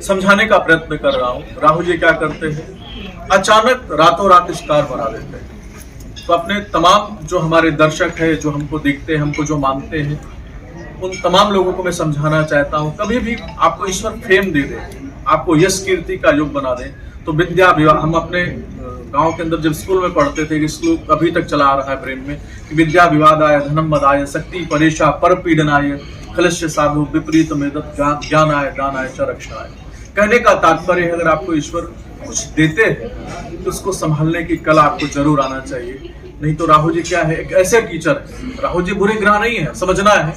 समझाने का प्रयत्न कर रहा हूँ। राहुल जी क्या करते हैं, अचानक रातों रात स्टार बना देते हैं। तो अपने तमाम जो हमारे दर्शक है, जो हमको देखते हैं, हमको जो मानते हैं, उन तमाम लोगों को मैं समझाना चाहता हूँ, कभी भी आपको ईश्वर फेम दे दे, आपको यश कीर्ति का योग बना दे, तो विद्या विवाह, हम अपने गांव के अंदर जब स्कूल में पढ़ते थे, श्लोक अभी तक चला आ रहा है ब्रेन में कि विद्या विवादाय धनम मदाय शक्ति परेशा पर पीडनाय खलस्य साधु विपरीत मेदत ज्ञानाय दानाय च रक्षाय। कहने का तात्पर्य है, अगर आपको ईश्वर कुछ देते हैं तो उसको संभालने की कला आपको जरूर आना चाहिए। नहीं तो राहुल जी क्या है, एक ऐसे टीचर है। राहुल जी बुरे ग्रह नहीं है, समझना है।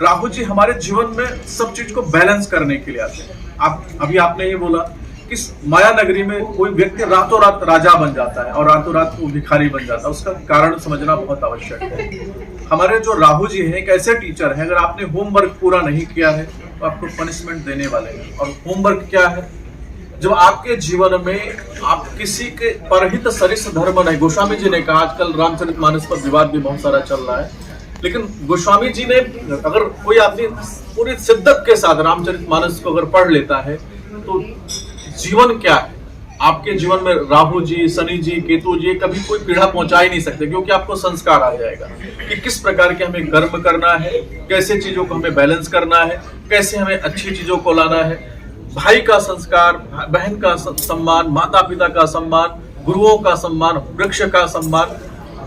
राहुल जी हमारे जीवन में सब चीज को बैलेंस करने के लिए आते हैं। आप अभी आपने ये बोला कि माया नगरी में कोई व्यक्ति रातों रात राजा बन जाता है और रातों रात वो भिखारी बन जाता है, उसका कारण समझना बहुत आवश्यक है। हमारे जो राहुल जी हैं एक ऐसे टीचर हैं, अगर आपने होमवर्क पूरा नहीं किया है तो आपको पनिशमेंट देने वाले हैं। और होमवर्क क्या है, जब आपके जीवन में आप किसी के परहित सरिस धर्म नहीं, गोस्वामी जी ने कहा, आजकल रामचरितमानस पर विवाद भी बहुत सारा चल रहा है, लेकिन गोस्वामी जी ने, अगर कोई आदमी पूरी शिद्दत के साथ रामचरितमानस को अगर पढ़ लेता है तो जीवन क्या है, आपके जीवन में राहु जी, शनि जी, केतु जी कभी कोई पीड़ा पहुंचा ही नहीं सकते, क्योंकि आपको संस्कार आ जाएगा कि किस प्रकार के हमें कर्म करना है, कैसे चीजों को हमें बैलेंस करना है, कैसे हमें अच्छी चीजों को लाना है। भाई का संस्कार, बहन का सम्मान, माता पिता का सम्मान, गुरुओं का सम्मान, वृक्ष का सम्मान,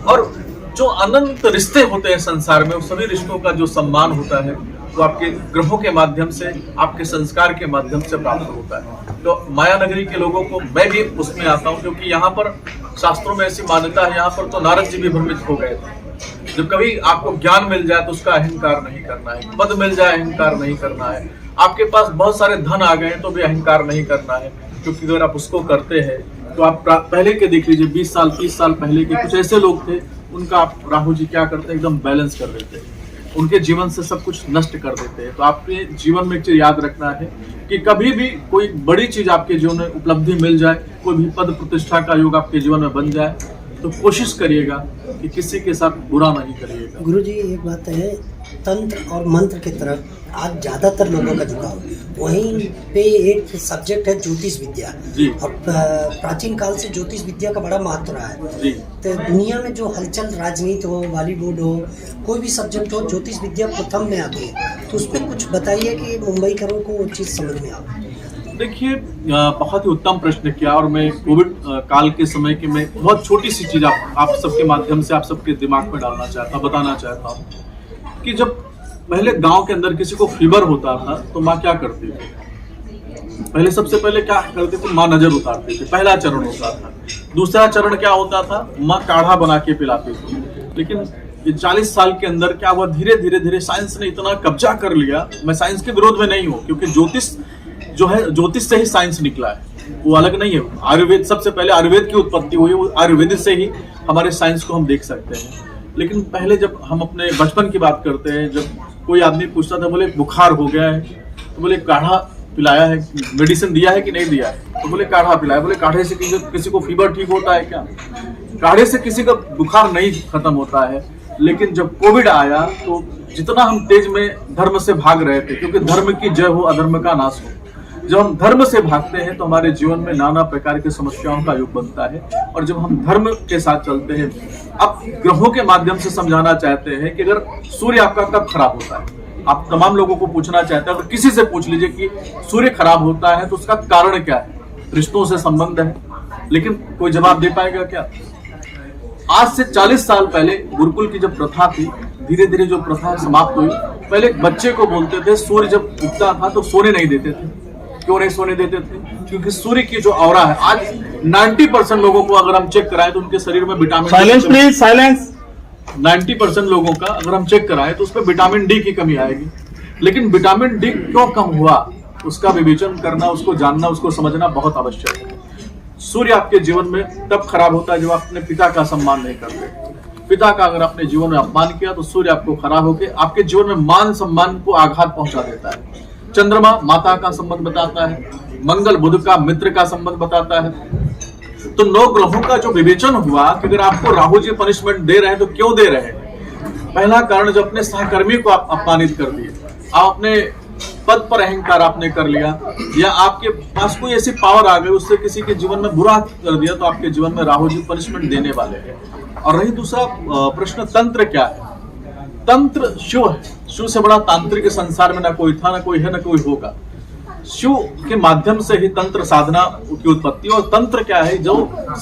और जो अनंत रिश्ते होते हैं संसार में, उस सभी रिश्तों का जो सम्मान होता है वो आपके ग्रहों के माध्यम से, आपके संस्कार के माध्यम से प्राप्त होता है। तो माया नगरी के लोगों को मैं भी उसमें आता हूँ, क्योंकि यहाँ पर शास्त्रों में ऐसी मान्यता है, यहाँ पर तो नारद जी भी भ्रमित हो गए थे। जब कभी आपको ज्ञान मिल जाए तो उसका अहंकार नहीं करना है, पद मिल जाए अहंकार नहीं करना है, आपके पास बहुत सारे धन आ गए तो भी अहंकार नहीं करना है, क्योंकि अगर आप उसको करते हैं तो आप पहले के देख लीजिए, 20 साल 30 साल पहले के कुछ ऐसे लोग थे, उनका आप राहुल जी क्या करते हैं, एकदम बैलेंस कर देते हैं, उनके जीवन से सब कुछ नष्ट कर देते हैं। तो आपके जीवन में एक चीज याद रखना है कि कभी भी कोई बड़ी चीज आपके जीवन में उपलब्धि मिल जाए, कोई भी पद प्रतिष्ठा का योग आपके जीवन में बन जाए, तो कोशिश करिएगा कि किसी के साथ बुरा नहीं करिएगा। गुरुजी एक बात है, तंत्र और मंत्र की तरफ आज ज्यादातर लोगों का झुकाव, वहीं पे एक सब्जेक्ट है ज्योतिष विद्या जी। और प्राचीन काल से ज्योतिष विद्या का बड़ा महत्व रहा है जी। तो दुनिया में जो हलचल, राजनीति हो, बॉलीवुड हो, कोई भी सब्जेक्ट हो, ज्योतिष विद्या प्रथम में आती है, तो उस पर कुछ बताइए कि मुंबईकरों को वो चीज़ समझ में आए। देखिए, बहुत ही उत्तम प्रश्न किया, और मैं कोविड काल के समय की मैं बहुत छोटी सी चीज आप सबके माध्यम से आप सबके दिमाग में बताना चाहता हूँ कि जब पहले गांव के अंदर किसी को फीवर होता था तो माँ क्या करती थी, पहले सबसे पहले क्या करती थी, माँ नजर उतारती थी, पहला चरण होता था। दूसरा चरण क्या होता था, माँ काढ़ा बना के पिलाती थी। लेकिन ये 40 साल के अंदर क्या हुआ, धीरे धीरे धीरे साइंस ने इतना कब्जा कर लिया। मैं साइंस के विरोध में नहीं हूँ, क्योंकि ज्योतिष जो है, ज्योतिष से ही साइंस निकला है, वो अलग नहीं है। आयुर्वेद, सबसे पहले आयुर्वेद की उत्पत्ति हुई, वो आयुर्वेद से ही हमारे साइंस को हम देख सकते हैं। लेकिन पहले जब हम अपने बचपन की बात करते हैं, जब कोई आदमी पूछता था, बोले बुखार हो गया है, तो बोले काढ़ा पिलाया है, मेडिसिन दिया है कि नहीं दिया है, तो बोले काढ़ा पिलाया। बोले काढ़े से किसी को फीवर ठीक होता है क्या? काढ़े से किसी का बुखार नहीं खत्म होता है। लेकिन जब कोविड आया तो जितना हम तेज में धर्म से भाग रहे थे, क्योंकि धर्म की जय हो अधर्म का नाश हो, जब हम धर्म से भागते हैं तो हमारे जीवन में नाना प्रकार की समस्याओं का योग बनता है। और जब हम धर्म के साथ चलते हैं, अब ग्रहों के माध्यम से समझाना चाहते हैं कि अगर सूर्य आपका कब खराब होता है, आप तमाम लोगों को पूछना चाहते हैं, अगर किसी से पूछ लीजिए कि सूर्य खराब होता है तो उसका कारण क्या है, रिश्तों से संबंध है, लेकिन कोई जवाब दे पाएगा क्या? आज से 40 साल पहले गुरुकुल की जब प्रथा थी, धीरे धीरे जो प्रथा समाप्त हुई। पहले बच्चे को बोलते थे सूर्य जब उगता था तो सोने नहीं देते थे। क्यों नहीं सोने देते थे? क्योंकि सूर्य की जो ऑरा है, आज 90% लोगों को अगर हम चेक कराएं तो उनके शरीर में विटामिन, साइलेंस प्लीज, साइलेंस। 90% लोगों का अगर हम चेक कराएं तो उसमें विटामिन डी की कमी आएगी। लेकिन विटामिन डी क्यों कम हुआ, उसका विवेचन करना, उसको जानना, उसको समझना बहुत आवश्यक है। सूर्य आपके जीवन में तब खराब होता है जब आप अपने पिता का सम्मान नहीं करते। पिता का अगर आपने जीवन में अपमान किया तो सूर्य आपको खराब होकर आपके जीवन में मान सम्मान को आघात पहुंचा देता है। चंद्रमा माता का संबंध बताता है, मंगल बुध का मित्र का संबंध बताता है। तो 9 ग्रहों का जो विवेचन हुआ कि अगर आपको राहु जी पनिशमेंट दे रहे हैं तो क्यों दे रहे हैं? पहला कारण, जो अपने सहकर्मी को आप अपमानित कर दिए, आप अपने पद पर अहंकार आपने कर लिया, या आपके पास कोई ऐसी पावर आ गई उससे किसी के जीवन में बुरा कर दिया, तो आपके जीवन में राहु जी पनिशमेंट देने वाले हैं। और रही दूसरा प्रश्न, तंत्र क्या है? तंत्र शिव है। शिव से बड़ा तांत्रिक संसार में ना कोई था, ना कोई है, ना कोई होगा। शिव के माध्यम से ही तंत्र साधना की उत्पत्ति। और तंत्र क्या है? जो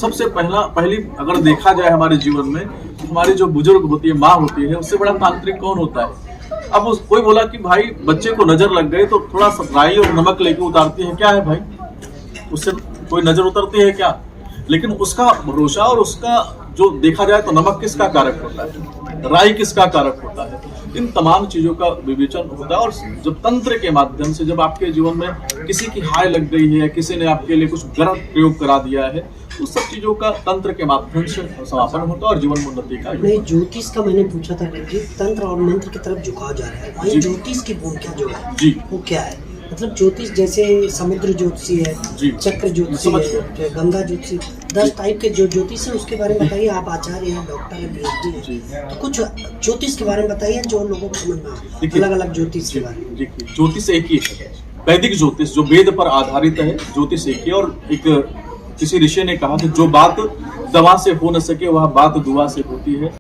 सबसे पहली अगर देखा जाए हमारे जीवन में, हमारी जो बुजुर्ग होती है, माँ होती है, उससे बड़ा तांत्रिक कौन होता है? अब कोई बोला कि भाई बच्चे को नजर लग गई तो थोड़ा सा राई और नमक लेके उतारती है, क्या है भाई? उससे कोई नजर उतरती है क्या? लेकिन उसका भरोसा और उसका जो देखा जाए तो नमक किसका कारक होता है, राई किसका कारक होता है, इन तमाम चीजों का विवेचन होता है। और जब तंत्र के माध्यम से जब आपके जीवन में किसी की हाय लग गई है, किसी ने आपके लिए कुछ गलत प्रयोग करा दिया है, तो सब चीजों का तंत्र के माध्यम से समापन होता है और जीवन में उन्नति का। नहीं, ज्योतिष का मैंने पूछा था कि तंत्र और मंत्र की तरफ झुकाव जा रहा है, वहीं ज्योतिष की भूमिका जो है जी वो क्या है? मतलब ज्योतिष जैसे समुद्र ज्योतिषी है, चक्र ज्योतिषी है, गंगा ज्योतिषी, 10 टाइप के जो ज्योतिष है उसके बारे में बताइए। आप आचार्य हैं, डॉक्टर हैं, PhD हैं, तो कुछ ज्योतिष के बारे में बताइए जो लोगों को समझ में आए, अलग अलग ज्योतिष के बारे में। देखिए, ज्योतिष एक ही है, वैदिक ज्योतिष जो वेद पर आधारित है, ज्योतिष एक ही। और एक किसी ऋषि ने कहा कि जो बात दवा से हो न सके वह बात दुआ से होती है।